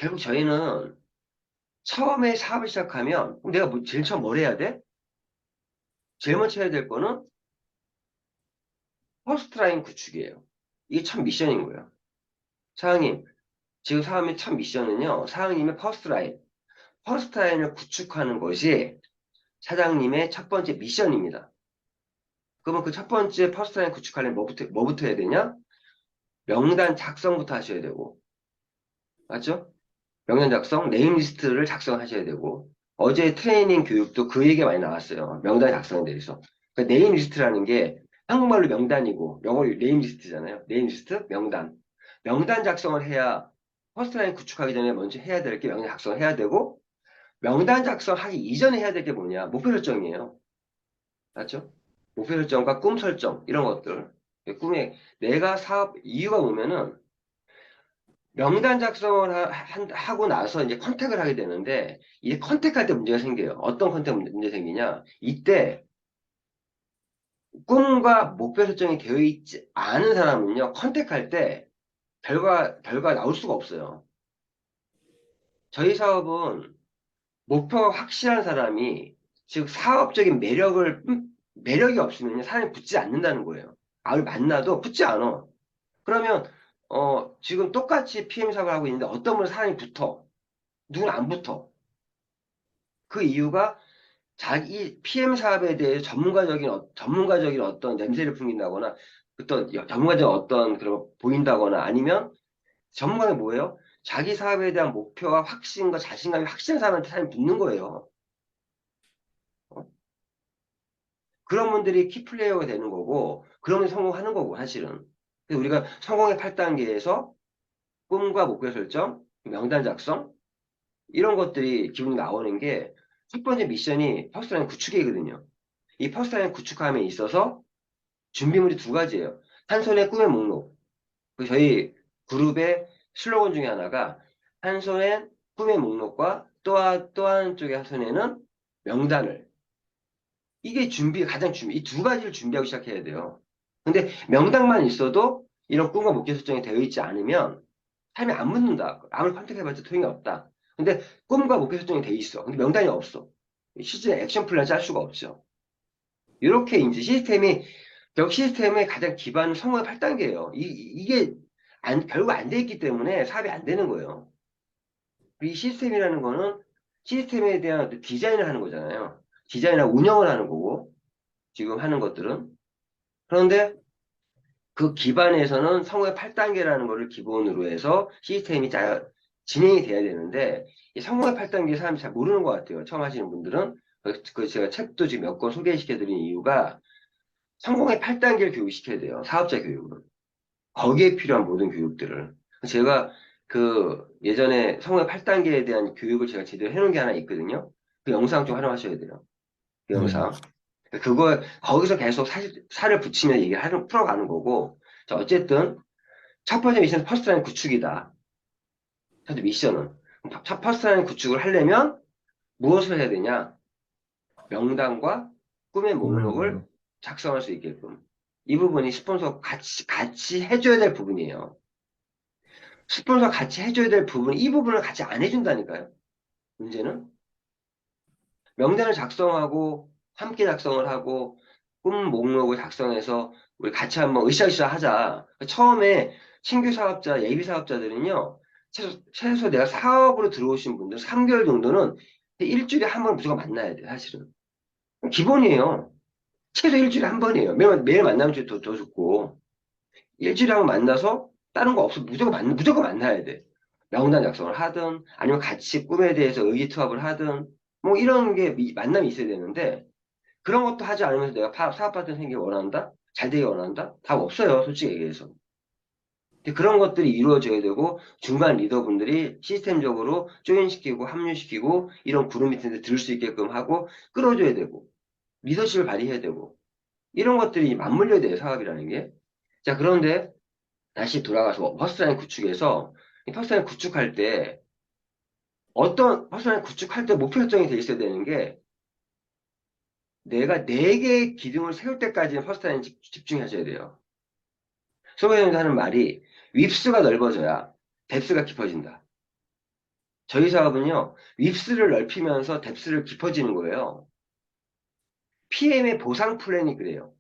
결국 저희는 처음에 사업을 시작하면 그럼 내가 제일 처음 뭘 해야 돼? 제일 먼저 해야 될 거는 퍼스트 라인 구축이에요. 이게 첫 미션인 거예요. 사장님, 지금 사장님의 첫 미션은요. 사장님의 퍼스트 라인. 퍼스트 라인을 구축하는 것이 사장님의 첫 번째 미션입니다. 그러면 그 첫 번째 퍼스트 라인 구축하려면 뭐부터 해야 되냐? 명단 작성부터 하셔야 되고, 맞죠? 명단 작성, 네임 리스트를 작성하셔야 되고, 어제 트레이닝 교육도 그 얘기가 많이 나왔어요. 명단 작성에 대해서. 그러니까 네임 리스트라는 게 한국말로 명단이고, 영어로 네임 리스트잖아요. 네임 리스트, 명단. 명단 작성을 해야 퍼스트 라인 구축하기 전에 먼저 해야 될 게 명단 작성을 해야 되고, 명단 작성하기 이전에 해야 될 게 뭐냐? 목표 설정이에요. 맞죠? 목표 설정과 꿈 설정, 이런 것들. 꿈에, 내가 사업, 이유가 뭐면은, 명단 작성을 하고 나서 이제 컨택을 하게 되는데, 이제 컨택할 때 문제가 생겨요. 어떤 컨택 문제 생기냐? 이때 꿈과 목표 설정이 되어 있지 않은 사람은요, 컨택할 때 결과 나올 수가 없어요. 저희 사업은 목표가 확실한 사람이, 즉 사업적인 매력이 없으면 사람이 붙지 않는다는 거예요. 아를 만나도 붙지 않아. 그러면, 지금 똑같이 PM 사업을 하고 있는데 어떤 분은 사람이 붙어. 누구는 안 붙어. 그 이유가 자기 PM 사업에 대해 전문가적인 어떤 냄새를 풍긴다거나, 어떤 전문가적인 어떤 그런 보인다거나, 아니면 전문가는 뭐예요? 자기 사업에 대한 목표와 확신과 자신감이 확실한 사람한테 사람이 붙는 거예요. 어? 그런 분들이 키플레이어가 되는 거고, 그러면 성공하는 거고, 사실은. 그래서 우리가 성공의 8단계에서 꿈과 목표 설정, 명단 작성, 이런 것들이 기본이 나오는 게 첫 번째 미션이 퍼스트라인 구축이거든요. 이 퍼스트라인 구축함에 있어서 준비물이 두 가지예요. 한 손에 꿈의 목록. 그 저희 그룹의 슬로건 중에 하나가 한 손엔 꿈의 목록과 또 한쪽의 한 손에는 명단을. 이게 가장 이 두 가지를 준비하고 시작해야 돼요. 근데 명단만 있어도 이런 꿈과 목표 설정이 되어 있지 않으면 삶이 안 붙는다. 아무리 컨택해봤자 소용이 없다. 근데 꿈과 목표 설정이 돼 있어. 근데 명단이 없어. 실제 액션 플랜 짤 수가 없죠. 이렇게 이제 시스템의 가장 기반 성공의 8단계예요. 이게 결국 안 돼 있기 때문에 사업이 안 되는 거예요. 이 시스템이라는 거는 시스템에 대한 디자인을 하는 거잖아요. 디자인이나 운영을 하는 거고, 지금 하는 것들은. 그런데 그 기반에서는 성공의 8단계라는 거를 기본으로 해서 진행이 돼야 되는데, 이 성공의 8단계 사람이 잘 모르는 것 같아요. 처음 하시는 분들은. 제가 책도 지금 몇 권 소개시켜 드린 이유가 성공의 8단계를 교육시켜야 돼요. 사업자 교육을. 거기에 필요한 모든 교육들을. 제가 그 예전에 성공의 8단계에 대한 교육을 제가 제대로 해놓은 게 하나 있거든요. 그 영상 좀 활용하셔야 돼요. 그 네. 영상. 거기서 계속 살을 붙이면 풀어가는 거고. 자, 어쨌든, 첫 번째 미션은 퍼스트라인 구축이다. 첫 번째 미션은. 첫 퍼스트라인 구축을 하려면 무엇을 해야 되냐? 명단과 꿈의 꿈의 목록을 목록. 작성할 수 있게끔. 이 부분이 스폰서 같이 해줘야 될 부분이에요. 스폰서 같이 해줘야 될 부분, 이 부분을 같이 안 해준다니까요. 문제는. 명단을 작성하고, 함께 작성을 하고, 꿈 목록을 작성해서, 우리 같이 한번 으쌰으쌰 하자. 처음에 신규 사업자, 예비 사업자들은요, 최소 내가 사업으로 들어오신 분들 3개월 정도는 일주일에 한 번 무조건 만나야 돼요, 사실은. 기본이에요. 최소 일주일에 한 번이에요. 매일 만나면 더 좋고. 일주일에 한 번 만나서 다른 거 없어. 무조건 만나야 돼. 명단 작성을 하든, 아니면 같이 꿈에 대해서 의기투합을 하든, 뭐 이런 게 만남이 있어야 되는데, 그런 것도 하지 않으면서 내가 사업 파트너 생기기 원한다? 잘 되기 원한다? 답 없어요, 솔직히 얘기해서. 근데 그런 것들이 이루어져야 되고, 중간 리더분들이 시스템적으로 조인시키고, 합류시키고, 이런 그룹 미팅에 들을 수 있게끔 하고, 끌어줘야 되고, 리더십을 발휘해야 되고, 이런 것들이 맞물려야 돼요, 사업이라는 게. 자, 그런데 다시 돌아가서 퍼스트라인 구축에서 이 퍼스트라인 구축할 때 퍼스트라인 구축할 때 목표 설정이 돼 있어야 되는 게 내가 네 개의 기둥을 세울 때까지는 퍼스트라인 집중하셔야 돼요. 소개형이 하는 말이 윕스가 넓어져야 뎁스가 깊어진다. 저희 사업은요, 윕스를 넓히면서 뎁스를 깊어지는 거예요. PM의 보상 플랜이 그래요.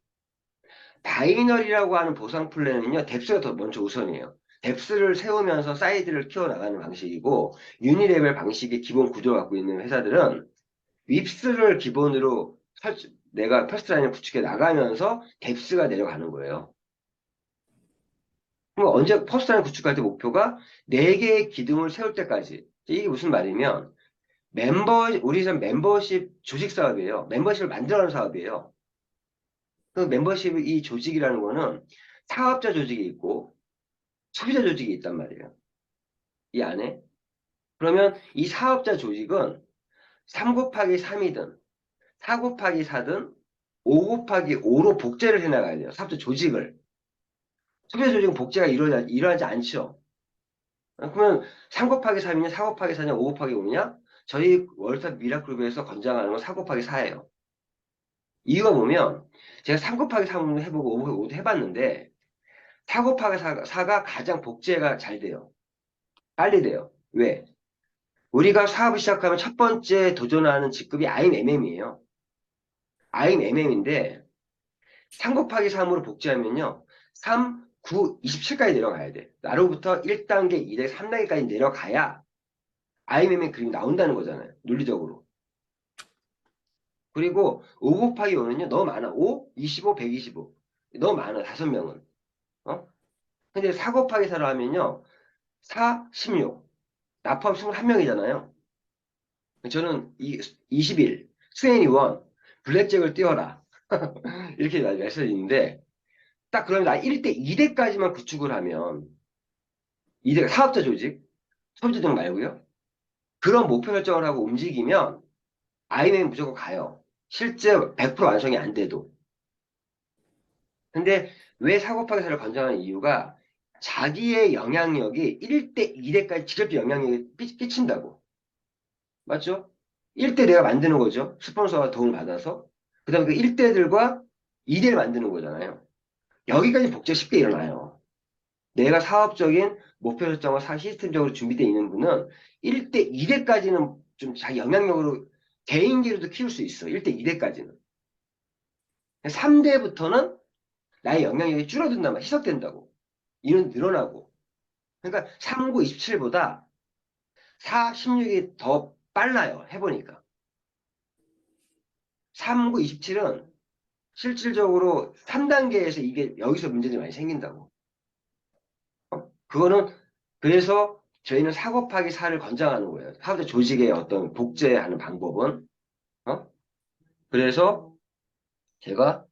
바이널이라고 하는 보상 플랜은요, 뎁스가 더 먼저 우선이에요. 뎁스를 세우면서 사이드를 키워나가는 방식이고, 유니레벨 방식의 기본 구조를 갖고 있는 회사들은 윕스를 기본으로 내가 퍼스트라인을 구축해 나가면서 뎁스가 내려가는 거예요. 그럼 언제 퍼스트라인 구축할 때 목표가 4개의 기둥을 세울 때까지. 이게 무슨 말이면, 우리 는 멤버십 조직 사업이에요. 멤버십을 만들어가는 사업이에요. 그 멤버십 이 조직이라는 거는 사업자 조직이 있고 소비자 조직이 있단 말이에요. 이 안에. 그러면 이 사업자 조직은 3 곱하기 3이든 4 곱하기 4든 5 곱하기 5로 복제를 해나가야 돼요. 사업자 조직을. 소비자 조직은 복제가 일어나지 않죠. 그러면 3 곱하기 3이냐 4 곱하기 4냐 5 곱하기 5냐? 저희 월스타 미라클룹에서 권장하는 건 4 곱하기 4예요. 이유가 보면 제가 3 곱하기 3을 해보고 5 곱하기 5도 해봤는데 4 곱하기 4가 가장 복제가 잘 돼요. 빨리 돼요. 왜? 우리가 사업을 시작하면 첫 번째 도전하는 직급이 IMM이에요. IMM인데 3 곱하기 3으로 복제하면요. 3, 9, 27까지 내려가야 돼. 나로부터 1단계, 2단계, 3단계까지 내려가야 IMM의 그림이 나온다는 거잖아요. 논리적으로. 그리고 5 곱하기 5는요. 너무 많아. 5, 25, 125. 너무 많아. 5명은. 어? 근데 4 곱하기 4로 하면요. 4, 16. 나 포함 21명이잖아요. 저는 21, 21, 블랙잭을 띄워라. 이렇게 말씀드리는데, 딱 그러면 나 1대, 2대까지만 구축을 하면, 2대 사업자 조직, 소비자 조직 말고요. 그런 목표 설정을 하고 움직이면, IMM 무조건 가요. 실제 100% 완성이 안 돼도. 근데 왜 4 곱하기 4를 권장하는 이유가, 자기의 영향력이 1대, 2대까지 직접적 영향력이 끼친다고. 맞죠? 1대 내가 만드는 거죠. 스폰서가 도움을 받아서. 그 다음에 그 1대들과 2대를 만드는 거잖아요. 여기까지 복제가 쉽게 일어나요. 내가 사업적인 목표 설정과 시스템적으로 준비되어 있는 분은 1대, 2대까지는 좀 자기 영향력으로 개인기로도 키울 수 있어. 1대, 2대까지는. 3대부터는 나의 영향력이 줄어든단 말이야. 희석된다고. 이는 늘어나고. 그러니까 3, 9, 27보다 4, 16이 더 빨라요. 해보니까. 3, 9, 27은 실질적으로 3단계에서 이게 여기서 문제들이 많이 생긴다고. 그거는 그래서 저희는 4 곱하기 4를 권장하는 거예요. 사업자 조직의 어떤 복제하는 방법은. 그래서 제가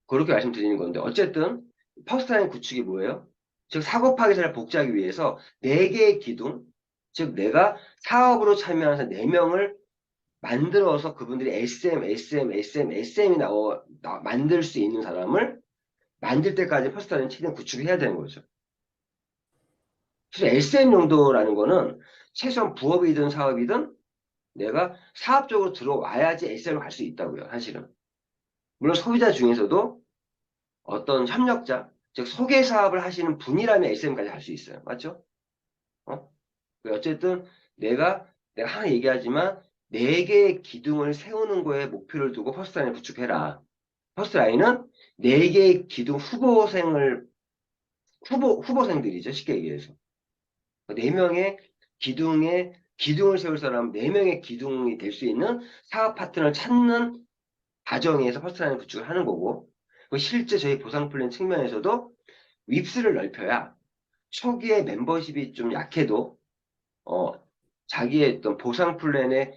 그렇게 말씀드리는 건데 어쨌든 퍼스트라인 구축이 뭐예요? 즉 4 곱하기 4를 복제하기 위해서 4개의 기둥, 즉 내가 사업으로 참여하는 4명을 만들어서 그분들이 SM이 만들 수 있는 사람을 만들 때까지 퍼스트라인 최대한 구축을 해야 되는 거죠. 그래서 SM 용도라는 거는 최소한 부업이든 사업이든 내가 사업적으로 들어와야지 SM을 갈 수 있다고요, 사실은. 물론 소비자 중에서도 어떤 협력자, 즉 소개 사업을 하시는 분이라면 SM까지 갈 수 있어요. 맞죠? 어? 어쨌든 내가 항상 얘기하지만 4개의 기둥을 세우는 거에 목표를 두고 퍼스트라인을 구축해라. 퍼스트라인은 4개의 기둥 후보생들이죠. 쉽게 얘기해서. 4명의 기둥을 세울 사람, 4명의 기둥이 될 수 있는 사업 파트너를 찾는 과정에서 퍼스트라인 구축을 하는 거고, 실제 저희 보상 플랜 측면에서도 윕스를 넓혀야 초기에 멤버십이 좀 약해도, 자기의 어떤 보상 플랜에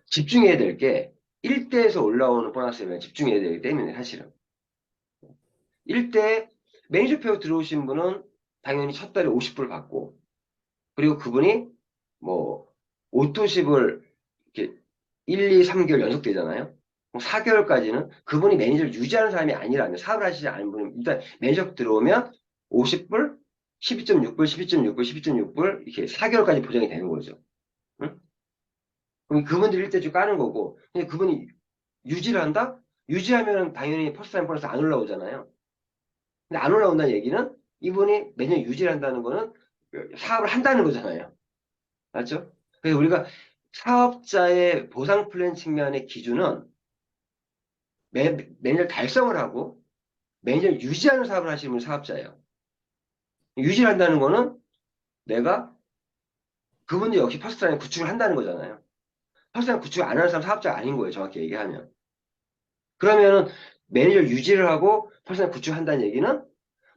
집중해야 될 게 1대에서 올라오는 보너스에 집중해야 되기 때문에 사실은. 1대 매니저페어 들어오신 분은 당연히 첫 달에 50불 받고, 그리고 그분이 뭐 오토십을 이렇게 1, 2, 3개월 연속되잖아요. 4개월까지는 그분이 매니저를 유지하는 사람이 아니라면 사업을 하시지 않은 분은 일단 매니저 들어오면 50불, 12.6불, 12.6불, 12.6불 이렇게 4개월까지 보장이 되는 거죠. 응? 그럼 그분들이 일대 쭉 까는 거고, 근데 그분이 유지를 한다? 유지하면 당연히 퍼스트타임 보너스 안 올라오잖아요. 근데 안 올라온다는 얘기는 이분이 매년 유지를 한다는 거는 사업을 한다는 거잖아요. 맞죠? 그래서 우리가 사업자의 보상 플랜 측면의 기준은 매니저 달성을 하고 매니저를 유지하는 사업을 하시는 분이 사업자예요. 유지를 한다는 거는 내가 그분도 역시 퍼스트라인 구축을 한다는 거잖아요. 퍼스트라인 구축을 안 하는 사람 사업자가 아닌 거예요. 정확히 얘기하면. 그러면은 매니저를 유지를 하고 퍼스트라인 구축을 한다는 얘기는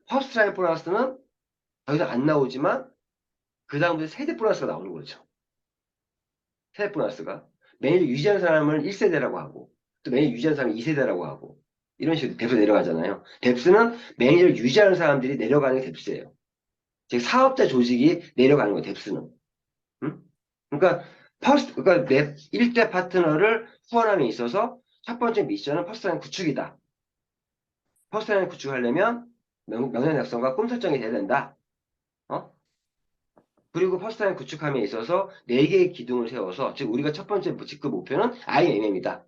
퍼스트라인 보너스는 더 이상 안 나오지만 그 다음부터 세대 보너스가 나오는 거죠. 세대 보너스가. 매니저 유지하는 사람을 1세대라고 하고 또 매니저 유지하는 사람을 2세대라고 하고 이런 식으로 뎁스 내려가잖아요. 뎁스는 매니저를 유지하는 사람들이 내려가는 게 뎁스예요. 즉 사업자 조직이 내려가는 거예요. 뎁스는. 응? 그러니까 그러니까 내 1대 파트너를 후원함에 있어서 첫 번째 미션은 퍼스트라인 구축이다. 퍼스트라인 구축하려면 명령 작성과 꿈 설정이 돼야 된다. 어? 그리고 퍼스트라인 구축함에 있어서 4개의 기둥을 세워서 즉 우리가 첫 번째 직급 목표는 IMM이다.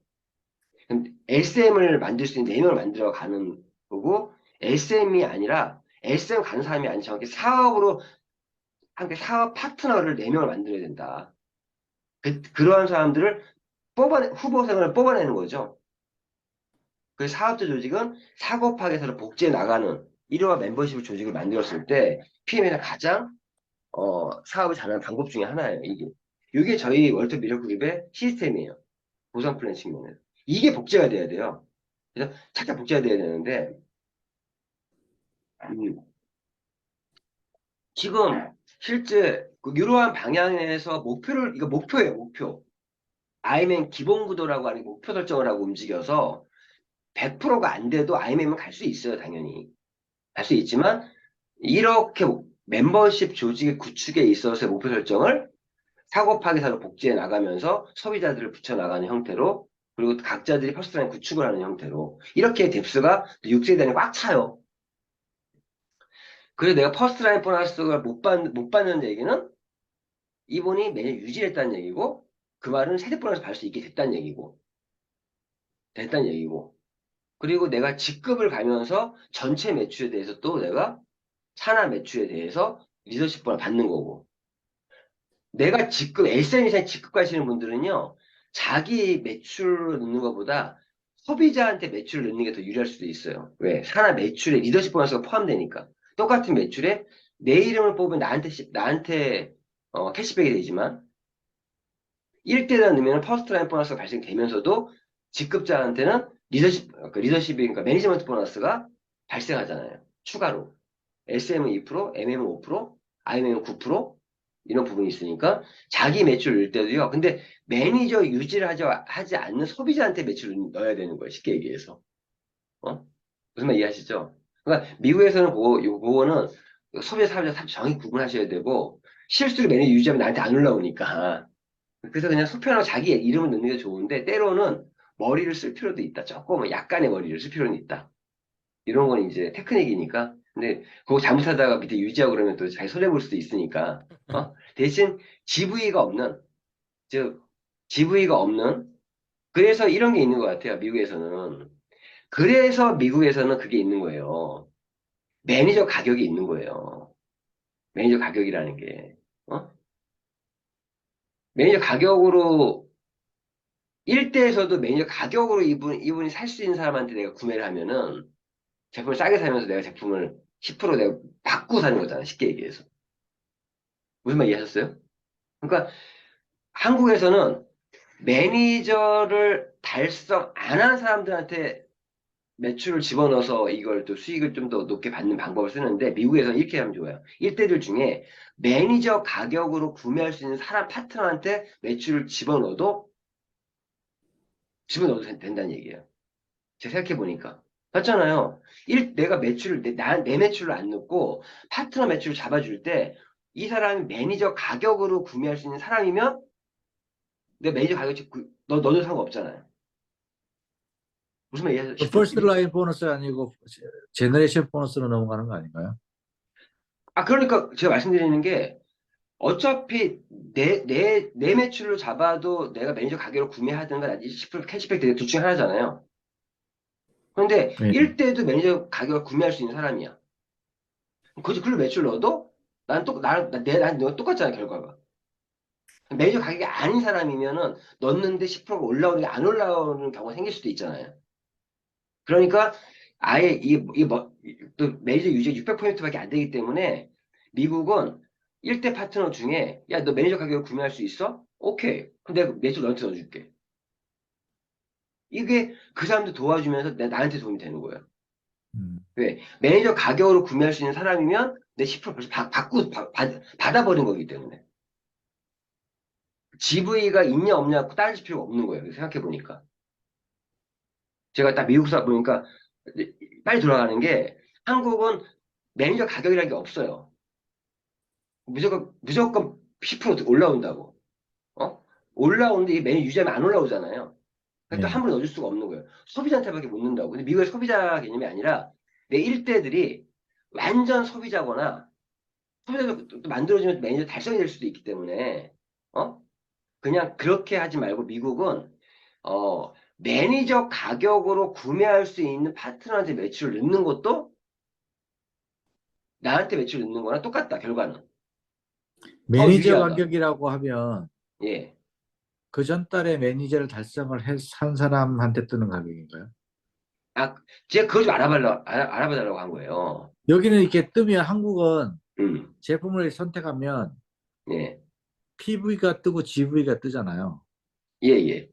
SM을 만들 수 있는 4명을 만들어 가는 거고 SM이 아니라 SM 가는 사람이 아니라 정확히 사업으로 함께 사업 파트너를 4명을 만들어야 된다. 그러한 사람들을 후보생을 뽑아내는 거죠. 그 사업자 조직은 사고 파괴사를 복제해 나가는 이러한 멤버십 조직을 만들었을 때 PM에는 가장 사업을 잘하는 방법 중에 하나예요. 이게 저희 월터 미러 그룹의 시스템이에요. 보상 플랜 측면에서. 이게 복제가 돼야 돼요. 그래서 착착 복제가 돼야 되는데 음, 지금 실제 이러한 방향에서 이거 목표예요. 목표. IMM 기본 구도라고 하는 목표 설정을 하고 움직여서 100%가 안 돼도 IMM은 갈 수 있어요. 당연히. 갈 수 있지만 이렇게 멤버십 조직의 구축에 있어서의 목표 설정을 사고 파기사로 복제해 나가면서 소비자들을 붙여나가는 형태로 그리고 각자들이 퍼스트라인 구축을 하는 형태로 이렇게 뎁스가 6세대는 꽉 차요. 그래서 내가 퍼스트라인 보너스가 못 받는 얘기는 이분이 매년 유지했다는 얘기고 그 말은 세대 보너스 받을 수 있게 됐다는 얘기고 그리고 내가 직급을 가면서 전체 매출에 대해서 또 내가 산하 매출에 대해서 리더십 보너스 받는 거고 내가 SM 이상 직급 가시는 분들은요, 자기 매출을 넣는 것보다 소비자한테 매출을 넣는 게 더 유리할 수도 있어요. 왜? 산하 매출에 리더십 보너스가 포함되니까. 똑같은 매출에 내 이름을 뽑으면 나한테 캐시백이 되지만 1대당 넣으면 퍼스트 라인 보너스가 발생되면서도 직급자한테는 리더십이니까 매니지먼트 보너스가 발생하잖아요. 추가로. SM은 2%, MM은 5%, IMM은 9% 이런 부분이 있으니까 자기 매출을 넣을 때도요. 근데 매니저 유지를 하지 않는 소비자한테 매출을 넣어야 되는 거예요. 쉽게 얘기해서. 무슨 말 이해하시죠? 그러니까 미국에서는 그거는 소비자 사업자 정확히 구분하셔야 되고 실수로 매니저 유지하면 나한테 안 올라오니까 그래서 그냥 속편하고 자기 이름을 넣는 게 좋은데 때로는 머리를 쓸 필요도 있다. 조금 약간의 머리를 쓸 필요는 있다. 이런 건 이제 테크닉이니까. 근데 그거 잘못하다가 밑에 유지하고 그러면 또 자기 손해볼 수도 있으니까. 대신 GV가 없는, 즉, GV가 없는, 그래서 이런 게 있는 것 같아요. 미국에서는. 그래서 미국에서는 그게 있는 거예요. 매니저 가격이 있는 거예요. 매니저 가격이라는 게. 어? 매니저 가격으로, 1대에서도 매니저 가격으로 이분이 살 수 있는 사람한테 내가 구매를 하면은 제품을 싸게 사면서 내가 제품을 10% 내가 받고 사는 거잖아. 쉽게 얘기해서. 무슨 말 이해하셨어요? 그러니까 한국에서는 매니저를 달성 안 한 사람들한테 매출을 집어넣어서 이걸 또 수익을 좀 더 높게 받는 방법을 쓰는데 미국에서는 이렇게 하면 좋아요. 일대들 중에 매니저 가격으로 구매할 수 있는 사람 파트너한테 매출을 집어넣어도 된다는 얘기예요. 제가 생각해보니까. 맞잖아요. 내가 내 매출을 안 넣고 파트너 매출을 잡아줄 때 이 사람이 매니저 가격으로 구매할 수 있는 사람이면 내 매니저 가격 너도 상관없잖아요. 무슨 말이야? 퍼스트 라인 보너스 아니고 제너레이션 보너스로 넘어가는 거 아닌가요? 그러니까 제가 말씀드리는 게 어차피 내 매출을 잡아도 내가 매니저 가격으로 구매하든가 나중에 10% 캐시백 되게 둘 중에 하나잖아요. 그런데 네. 1대도 매니저 가격을 구매할 수 있는 사람이야. 그걸로 매출 넣어도 난 너 똑같잖아, 결과가. 매니저 가격이 아닌 사람이면은 넣는데 10%가 올라오는 게 안 올라오는 경우가 생길 수도 있잖아요. 그러니까 아예 또 매니저 유지 600포인트밖에 안 되기 때문에 미국은 1대 파트너 중에 야, 너 매니저 가격을 구매할 수 있어? 오케이. 그럼 내가 매니저 너한테 넣어줄게. 이게 그 사람들 도와주면서 나한테 도움이 되는 거예요. 음. 왜? 매니저 가격으로 구매할 수 있는 사람이면 내 10% 벌써 받아버린 거기 때문에. GV가 있냐 없냐 따질 필요가 없는 거예요. 생각해 보니까. 제가 딱 미국사 보니까 빨리 돌아가는 게 한국은 매니저 가격이라는 게 없어요. 무조건 10% 올라온다고. 어? 올라오는데 이 메뉴 유지하면 안 올라오잖아요. 그러니까 또 예. 함부로 넣어줄 수가 없는 거예요. 소비자한테밖에 못 넣는다고. 근데 미국의 소비자 개념이 아니라 내 일대들이 완전 소비자거나 소비자도 또 만들어지면 매니저 달성이 될 수도 있기 때문에 어? 그냥 그렇게 하지 말고 미국은 매니저 가격으로 구매할 수 있는 파트너한테 매출을 넣는 것도 나한테 매출을 넣는 거랑 똑같다, 결과는. 더 매니저 유리하다. 가격이라고 하면 예. 그 전달에 매니저를 달성을 한 사람한테 뜨는 가격인가요? 아, 제가 그거 좀 알아봐달라고 한 거예요. 여기는 이렇게 뜨면 한국은 음, 제품을 선택하면 예. PV가 뜨고 GV가 뜨잖아요. 예, 예.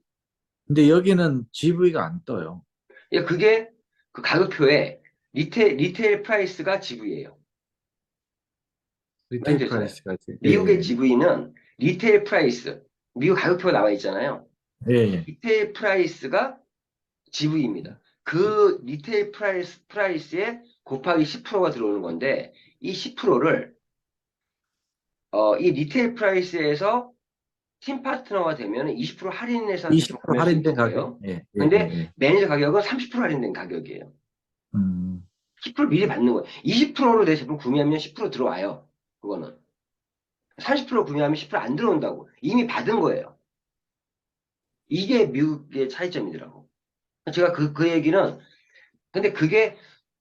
근데 여기는 GV가 안 떠요. 예, 그게 그 가격표에 리테일 프라이스가 GV예요. 리테일 말씀드렸잖아요. 프라이스가. 예, 미국의 예, GV는 리테일 프라이스, 미국 가격표가 나와 있잖아요. 예. 예. 리테일 프라이스가 GV입니다. 그 리테일 프라이스에 곱하기 10%가 들어오는 건데, 이 10%를, 이 리테일 프라이스에서 팀 파트너가 되면 20% 할인해서 제품 20% 구매할 수 있는 할인된 가격. 거예요. 예, 예, 예, 근데 예. 매니저 가격은 30% 할인된 가격이에요. 음, 10% 미리 받는 거예요. 20%로 내 제품 구매하면 10% 들어와요. 그거는. 30% 구매하면 10%안 들어온다고. 이미 받은 거예요. 이게 미국의 차이점이더라고. 제가 그 얘기는, 근데 그게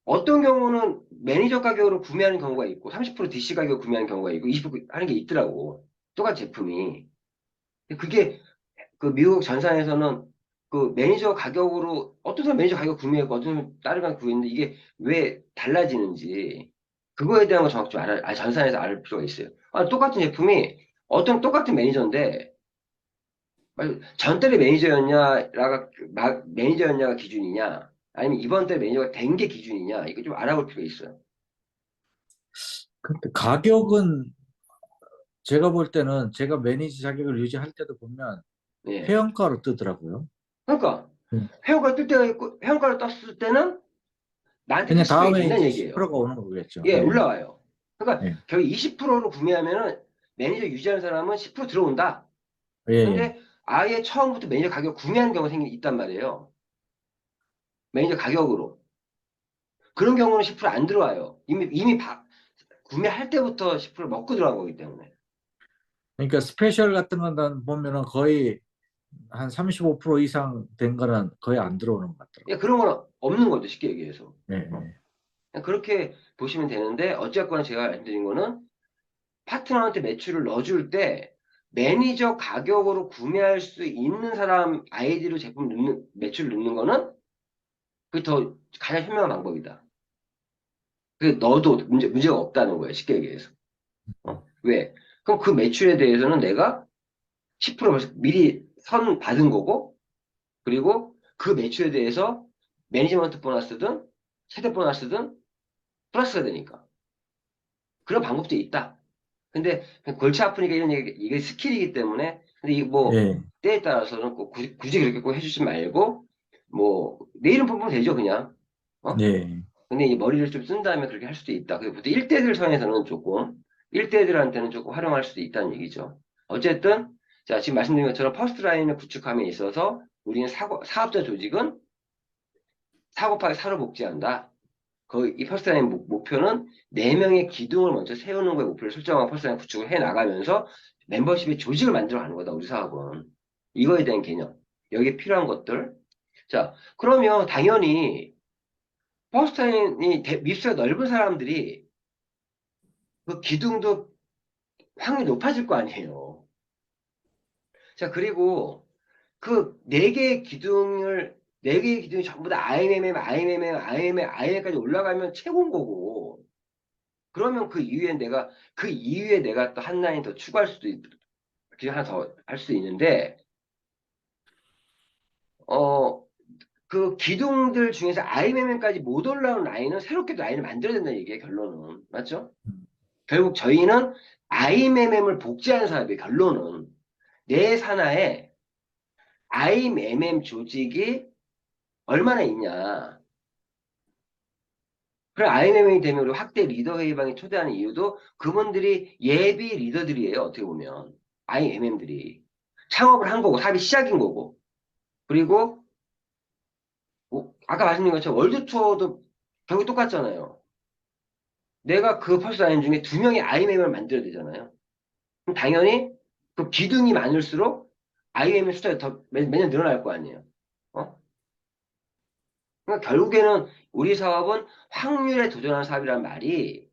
어떤 경우는 매니저 가격으로 구매하는 경우가 있고, 30% DC 가격으로 구매하는 경우가 있고, 20% 하는 게 있더라고. 똑같은 제품이. 그게 그 미국 전산에서는 그 매니저 가격으로 어떤 사람 매니저 가격 구매했고 어떤 사람 다른 가 구매했는데 이게 왜 달라지는지 그거에 대한 거 정확히 좀 전산에서 알 필요가 있어요. 똑같은 제품이 어떤 똑같은 매니저인데 전달의 매니저였냐가 기준이냐 아니면 이번 달 매니저가 된 게 기준이냐 이거 좀 알아볼 필요가 있어요. 근데 가격은 제가 볼 때는 제가 매니저 자격을 유지할 때도 보면 예. 회원가로 뜨더라고요. 그러니까 음. 회원가 뜰 때가 있고 회원가를 떴을 때는 나한테 그냥 캐시백이 다음에 된다는 이제 얘기예요. 10%가 오는 거겠죠. 예, 예, 올라와요. 그러니까 예, 결국 20%로 구매하면은 매니저 유지하는 사람은 10% 들어온다. 예, 예. 근데 아예 처음부터 매니저 가격 구매하는 경우가 있단 말이에요. 매니저 가격으로. 그런 경우는 10%안 들어와요. 구매할 때부터 10% 먹고 들어간 거기 때문에. 그러니까 스페셜 같은 건 보면은 거의 한 35% 이상 된 거는 거의 안 들어오는 것 예, 같더라고요. 그런 건 없는 거죠. 쉽게 얘기해서. 예, 어? 예. 그냥 그렇게 보시면 되는데 어쨌거나 제가 말씀드린 거는 파트너한테 매출을 넣어줄 때 매니저 가격으로 구매할 수 있는 사람 아이디로 매출을 넣는 거는 그게 더 가장 현명한 방법이다. 그 넣어도 문제가 없다는 거예요. 쉽게 얘기해서. 왜? 그럼 그 매출에 대해서는 내가 10% 벌써 미리 선 받은 거고, 그리고 그 매출에 대해서 매니지먼트 보너스든 세대 보너스든 플러스가 되니까. 그런 방법도 있다. 근데 그냥 골치 아프니까 이런 얘기, 이게 스킬이기 때문에, 근데 이게 뭐, 예, 때에 따라서는 꼭 굳이 그렇게 꼭 해주지 말고, 뭐, 내일은 보면 되죠, 그냥. 어? 예. 근데 이 머리를 좀 쓴 다음에 그렇게 할 수도 있다. 그리고 1대들 선에서는 조금, 1대들한테는 조금 활용할 수도 있다는 얘기죠. 어쨌든, 자, 지금 말씀드린 것처럼 퍼스트 라인을 구축함에 있어서 우리는 사업자 조직은 4 곱하기 4로 복제한다. 이 퍼스트 라인 목표는 4명의 기둥을 먼저 세우는 거에 목표를 설정하고 퍼스트 라인 구축을 해 나가면서 멤버십의 조직을 만들어 가는 거다, 우리 사업은. 이거에 대한 개념. 여기에 필요한 것들. 자, 그러면 당연히 퍼스트 라인이 밉수가 넓은 사람들이 그 기둥도 확률이 높아질 거 아니에요. 자, 그리고 그 네 개의 기둥이 전부 다 IMM까지 올라가면 최고인 거고, 그러면 그 이후에 내가 또 한 라인 더 추가할 수도 그냥 하나 더 할 수 있는데, 어, 그 기둥들 중에서 IMM까지 못 올라온 라인은 새롭게 또 라인을 만들어야 된다는 얘기예요, 결론은. 맞죠? 음, 결국 저희는 IMM을 복제하는 사업이에요, 결론은. 내 산하에 IMM 조직이 얼마나 있냐. 그래, IMM이 되면 우리 확대 리더 회의방에 초대하는 이유도 그분들이 예비 리더들이에요, 어떻게 보면. IMM들이. 창업을 한 거고, 사업이 시작인 거고. 그리고, 아까 말씀드린 것처럼 월드 투어도 결국 똑같잖아요. 내가 그 퍼스 라인 중에 두 명의 IMM을 만들어야 되잖아요. 그럼 당연히 그 기둥이 많을수록 IMM 숫자가 더 매년 늘어날 거 아니에요. 어? 그러니까 결국에는 우리 사업은 확률에 도전하는 사업이란 말이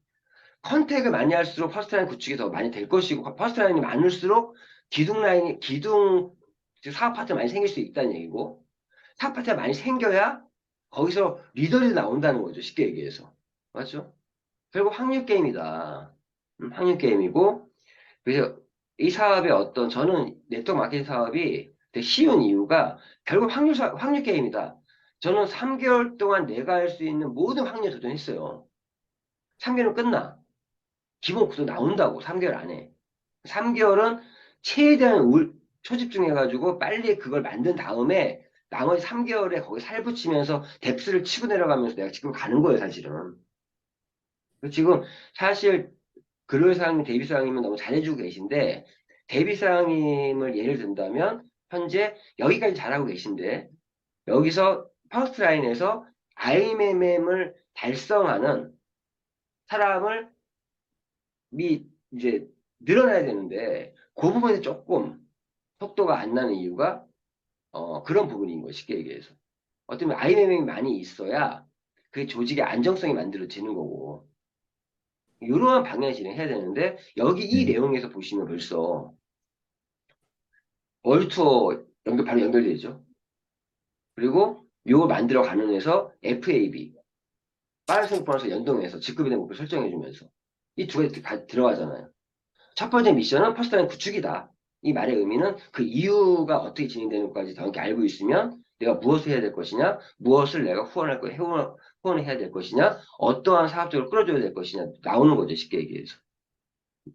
컨택을 많이 할수록 퍼스트 라인 구축이 더 많이 될 것이고 퍼스트 라인이 많을수록 기둥 즉 사업 파트가 많이 생길 수 있다는 얘기고 사업 파트가 많이 생겨야 거기서 리더들이 나온다는 거죠. 쉽게 얘기해서. 맞죠? 결국 확률 게임이다. 확률 게임이고 그래서 이 사업의 저는 네트워크 마케팅 사업이 되게 쉬운 이유가 결국 확률 게임이다. 저는 3개월 동안 내가 할 수 있는 모든 확률 도전했어요. 3개월은 끝나. 기본 구도 나온다고, 3개월 안에. 3개월은 최대한 초집중해가지고 빨리 그걸 만든 다음에 나머지 3개월에 거기 살붙이면서 뎁스를 치고 내려가면서 내가 지금 가는 거예요, 사실은. 지금 사실 글로이 사장님, 데이비 사장님은 너무 잘해주고 계신데, 데이비 사장님을 예를 든다면, 현재 여기까지 잘하고 계신데, 여기서 퍼스트 라인에서 IMM을 달성하는 사람을 이제 늘어나야 되는데, 그 부분이 조금 속도가 안 나는 이유가, 그런 부분인 거예요, 쉽게 얘기해서. 어쩌면 IMM이 많이 있어야 그 조직의 안정성이 만들어지는 거고, 이러한 방향 진행해야 되는데, 여기 이 네. 내용에서 보시면 벌써 월투어 바로 연결되죠. 그리고 이걸 만들어 가는 해서 FAB, 파란색 보너스 연동해서 직급에 대한 목표 설정해주면서 이 두 가지 다 들어가잖아요. 첫 번째 미션은 퍼스트라인 구축이다. 이 말의 의미는 그 이유가 어떻게 진행되는 것까지 정확히 알고 있으면 내가 무엇을 해야 될 것이냐, 무엇을 내가 후원을 해야 될 것이냐, 어떠한 사업적으로 끌어줘야 될 것이냐 나오는 거죠. 쉽게 얘기해서.